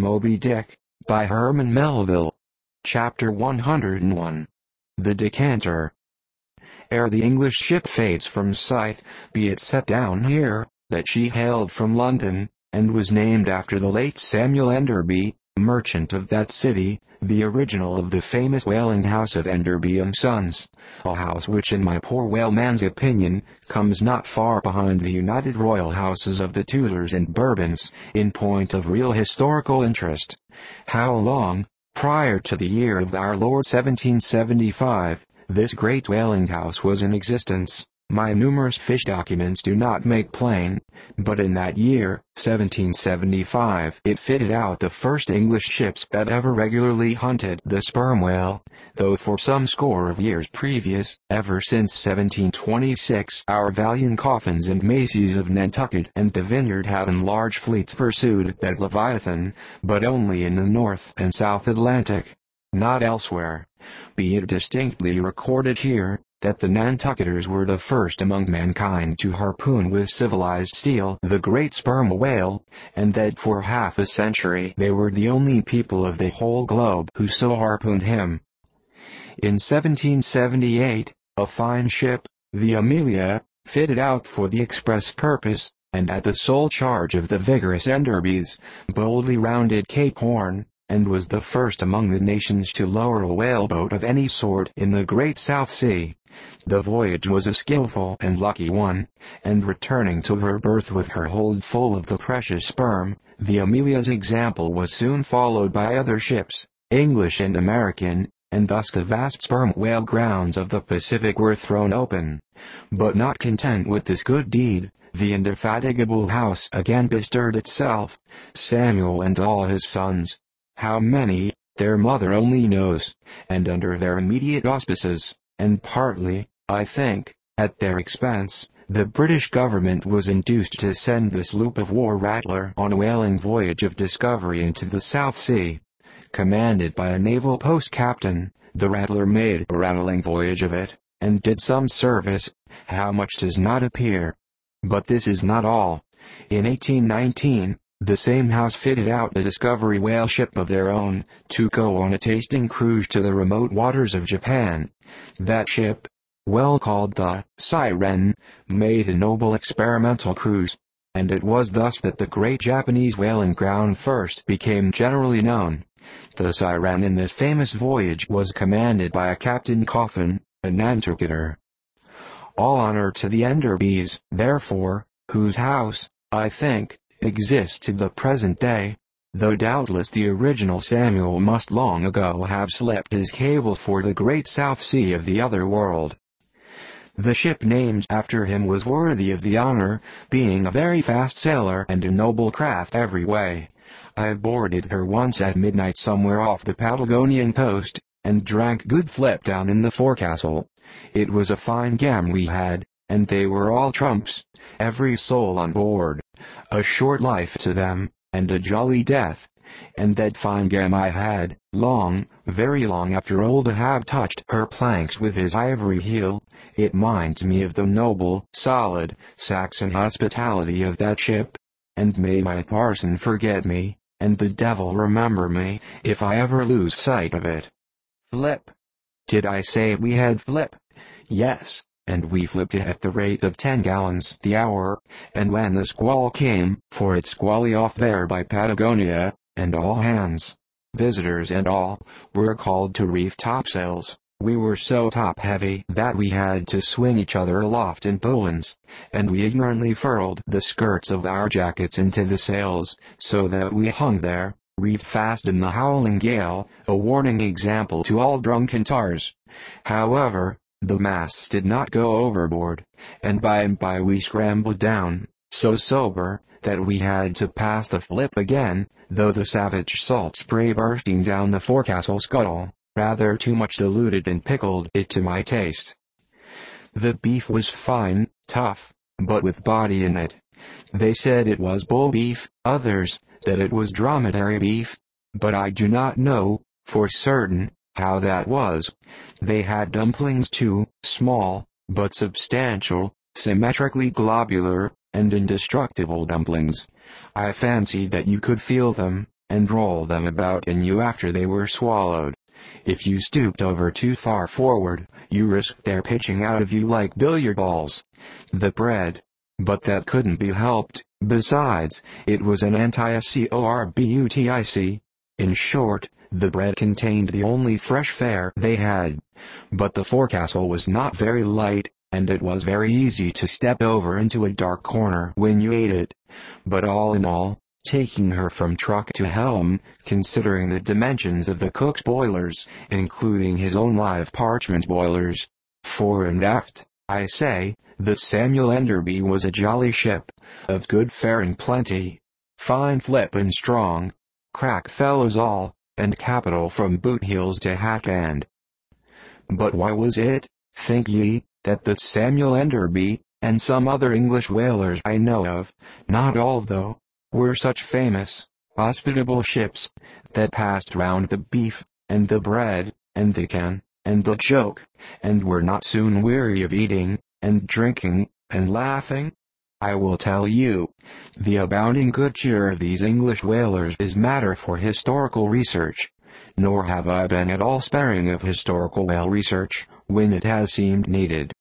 Moby-Dick, by Herman Melville. Chapter 101. The Decanter. Ere the English ship fades from sight, be it set down here, that she hailed from London, and was named after the late Samuel Enderby, merchant of that city, the original of the famous whaling house of Enderby and Sons, a house which in my poor whaleman's opinion, comes not far behind the united royal houses of the Tudors and Bourbons, in point of real historical interest. How long, prior to the year of our Lord 1775, this great whaling house was in existence, my numerous fish documents do not make plain, but in that year, 1775, it fitted out the first English ships that ever regularly hunted the sperm whale, though for some score of years previous, ever since 1726, our valiant Coffins and Maceys of Nantucket and the Vineyard had in large fleets pursued that Leviathan, but only in the North and South Atlantic, not elsewhere. Be it distinctly recorded here, that the Nantucketers were the first among mankind to harpoon with civilized steel the great sperm whale, and that for half a century they were the only people of the whole globe who so harpooned him. In 1778, a fine ship, the Amelia, fitted out for the express purpose, and at the sole charge of the vigorous Enderbys, boldly rounded Cape Horn, and was the first among the nations to lower a whaleboat of any sort in the great South Sea. The voyage was a skillful and lucky one, and returning to her berth with her hold full of the precious sperm, the Amelia's example was soon followed by other ships, English and American, and thus the vast sperm whale grounds of the Pacific were thrown open. But not content with this good deed, the indefatigable house again bestirred itself, Samuel and all his sons, how many, their mother only knows, and under their immediate auspices, and partly, I think, at their expense, the British government was induced to send the sloop of war Rattler on a whaling voyage of discovery into the South Sea. Commanded by a naval post captain, the Rattler made a rattling voyage of it, and did some service, how much does not appear. But this is not all. In 1819, the same house fitted out a discovery whale ship of their own, to go on a tasting cruise to the remote waters of Japan. That ship, well called the Siren, made a noble experimental cruise, and it was thus that the great Japanese whaling ground first became generally known. The Siren in this famous voyage was commanded by a Captain Coffin, a Nantucketer. All honor to the Enderbys, therefore, whose house, I think, exists to the present day, though doubtless the original Samuel must long ago have slipped his cable for the great South Sea of the other world. The ship named after him was worthy of the honor, being a very fast sailor and a noble craft every way. I boarded her once at midnight somewhere off the Patagonian coast, and drank good flip down in the forecastle. It was a fine gam we had, and they were all trumps, every soul on board. A short life to them, and a jolly death. And that fine gam I had, long, very long after old Ahab touched her planks with his ivory heel. It minds me of the noble, solid, Saxon hospitality of that ship. And may my parson forget me, and the devil remember me, if I ever lose sight of it. Flip. Did I say we had flip? Yes. And we flipped it at the rate of 10 gallons the hour, and when the squall came, for it's squally off there by Patagonia, and all hands, visitors and all, were called to reef topsails, we were so top-heavy that we had to swing each other aloft in bowlines, and we ignorantly furled the skirts of our jackets into the sails, so that we hung there, reefed fast in the howling gale, a warning example to all drunken tars. However, the masts did not go overboard, and by and by we scrambled down, so sober, that we had to pass the flip again, though the savage salt spray bursting down the forecastle scuttle, rather too much diluted and pickled it to my taste. The beef was fine, tough, but with body in it. They said it was bull beef, others, that it was dromedary beef, but I do not know, for certain, how that was. They had dumplings too, small, but substantial, symmetrically globular, and indestructible dumplings. I fancied that you could feel them, and roll them about in you after they were swallowed. If you stooped over too far forward, you risked their pitching out of you like billiard balls. The bread. But that couldn't be helped, besides, it was an anti-scorbutic. In short, the bread contained the only fresh fare they had. But the forecastle was not very light, and it was very easy to step over into a dark corner when you ate it. But all in all, taking her from truck to helm, considering the dimensions of the cook's boilers, including his own live parchment boilers, fore and aft, I say, the Samuel Enderby was a jolly ship, of good fare and plenty, fine flip and strong, crack fellows all, and capital from boot heels to hat band. But why was it, think ye, that the Samuel Enderby, and some other English whalers I know of, not all though, were such famous, hospitable ships, that passed round the beef, and the bread, and the can, and the joke, and were not soon weary of eating, and drinking, and laughing? I will tell you, the abounding good cheer of these English whalers is matter for historical research, nor have I been at all sparing of historical whale research, when it has seemed needed.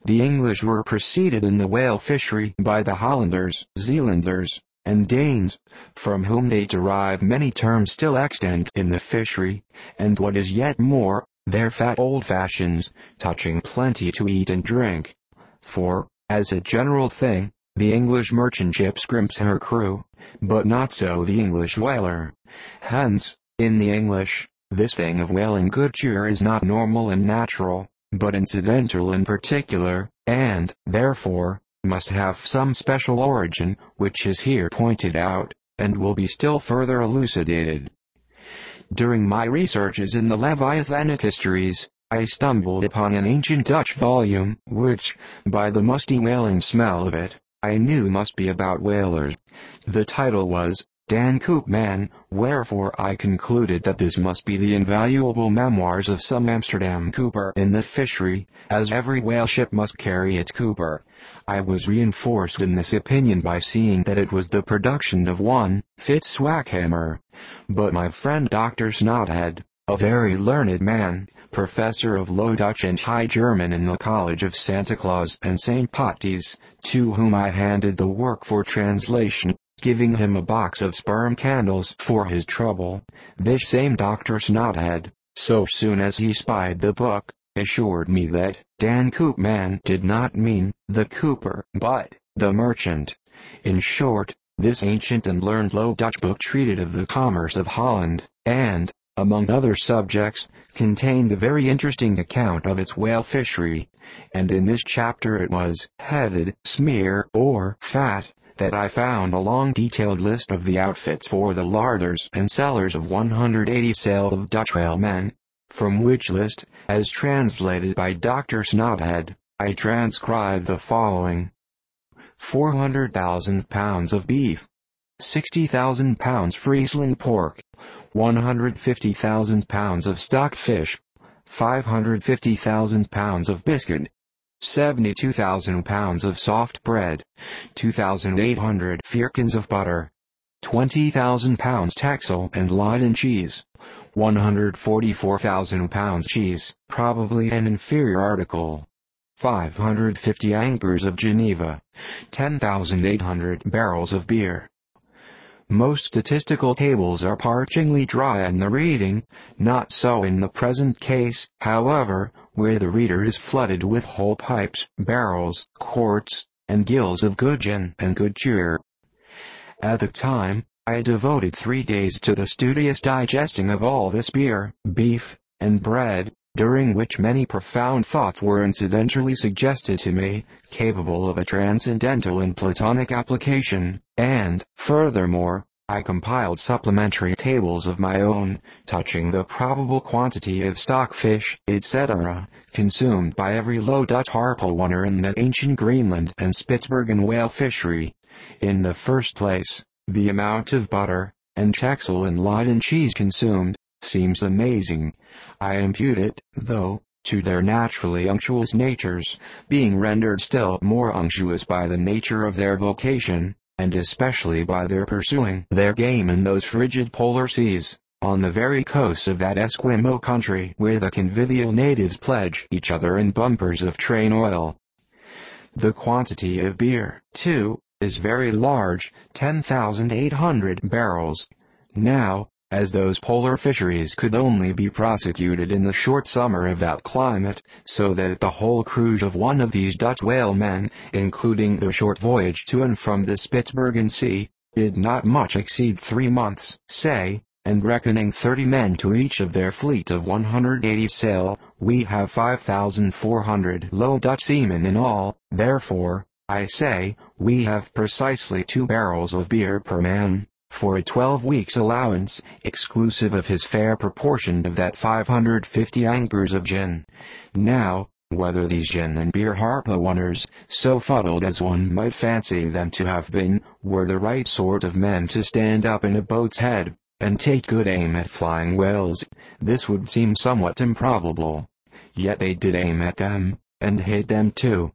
The English were preceded in the whale fishery by the Hollanders, Zealanders, and Danes, from whom they derive many terms still extant in the fishery, and what is yet more, their fat old fashions, touching plenty to eat and drink. For, as a general thing, the English merchant ship scrimps her crew, but not so the English whaler. Hence, in the English, this thing of whaling good cheer is not normal and natural, but incidental and particular, and, therefore, must have some special origin, which is here pointed out, and will be still further elucidated. During my researches in the Leviathanic histories, I stumbled upon an ancient Dutch volume, which, by the musty whaling smell of it, I knew must be about whalers. The title was, Dan Koopman, wherefore I concluded that this must be the invaluable memoirs of some Amsterdam cooper in the fishery, as every whale ship must carry its cooper. I was reinforced in this opinion by seeing that it was the production of one, Fitzwackhammer. But my friend Dr. Snothead, a very learned man, professor of Low Dutch and High German in the College of Santa Claus and St. Patty's, to whom I handed the work for translation, giving him a box of sperm candles for his trouble, this same Dr. Snothead, so soon as he spied the book, assured me that Dan Koopman did not mean the cooper but the merchant. In short, this ancient and learned Low Dutch book treated of the commerce of Holland, and, among other subjects, contained a very interesting account of its whale fishery, and in this chapter it was headed Smear or Fat, that I found a long detailed list of the outfits for the larders and cellars of 180 sail of Dutch whalemen, from which list, as translated by Dr. Snothead, I transcribed the following: 400,000 pounds of beef, 60,000 pounds Friesland pork, 150,000 pounds of stock fish, 550,000 pounds of biscuit, 72,000 pounds of soft bread, 2,800 firkins of butter, 20,000 pounds Texel and Leiden cheese, 144,000 pounds cheese, probably an inferior article, 550 anchors of Geneva, 10,800 barrels of beer. Most statistical tables are parchingly dry in the reading, not so in the present case, however, where the reader is flooded with whole pipes, barrels, quarts, and gills of good gin and good cheer. At the time, I devoted 3 days to the studious digesting of all this beer, beef, and bread, during which many profound thoughts were incidentally suggested to me, capable of a transcendental and platonic application, and, furthermore, I compiled supplementary tables of my own, touching the probable quantity of stockfish, etc., consumed by every Low Dutch harpooner in that ancient Greenland and Spitzbergen whale fishery. In the first place, the amount of butter, and Texel and Leiden cheese consumed, seems amazing. I impute it, though, to their naturally unctuous natures, being rendered still more unctuous by the nature of their vocation, and especially by their pursuing their game in those frigid polar seas, on the very coast of that Esquimau country where the convivial natives pledge each other in bumpers of train oil. The quantity of beer, too, is very large, 10,800 barrels. Now, as those polar fisheries could only be prosecuted in the short summer of that climate, so that the whole cruise of one of these Dutch whalemen, including the short voyage to and from the Spitzbergen Sea, did not much exceed 3 months, say, and reckoning 30 men to each of their fleet of 180 sail, we have 5,400 Low Dutch seamen in all. Therefore, I say, we have precisely 2 barrels of beer per man, for a 12 weeks' allowance, exclusive of his fair proportion of that 550 anchors of gin. Now, whether these gin and beer harpooners, so fuddled as one might fancy them to have been, were the right sort of men to stand up in a boat's head, and take good aim at flying whales, this would seem somewhat improbable. Yet they did aim at them, and hit them too.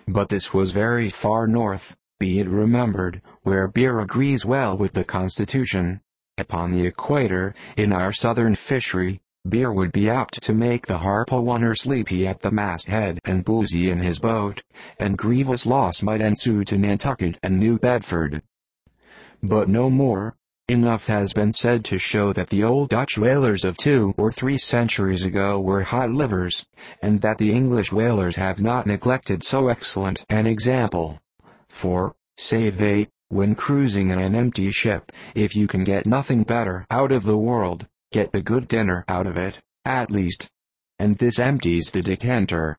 But this was very far north, be it remembered, where beer agrees well with the constitution. Upon the equator, in our southern fishery, beer would be apt to make the harpooner sleepy at the masthead and boozy in his boat, and grievous loss might ensue to Nantucket and New Bedford. But no more. Enough has been said to show that the old Dutch whalers of 2 or 3 centuries ago were hot livers, and that the English whalers have not neglected so excellent an example. For, say they, when cruising in an empty ship, if you can get nothing better out of the world, get a good dinner out of it, at least. And this empties the decanter.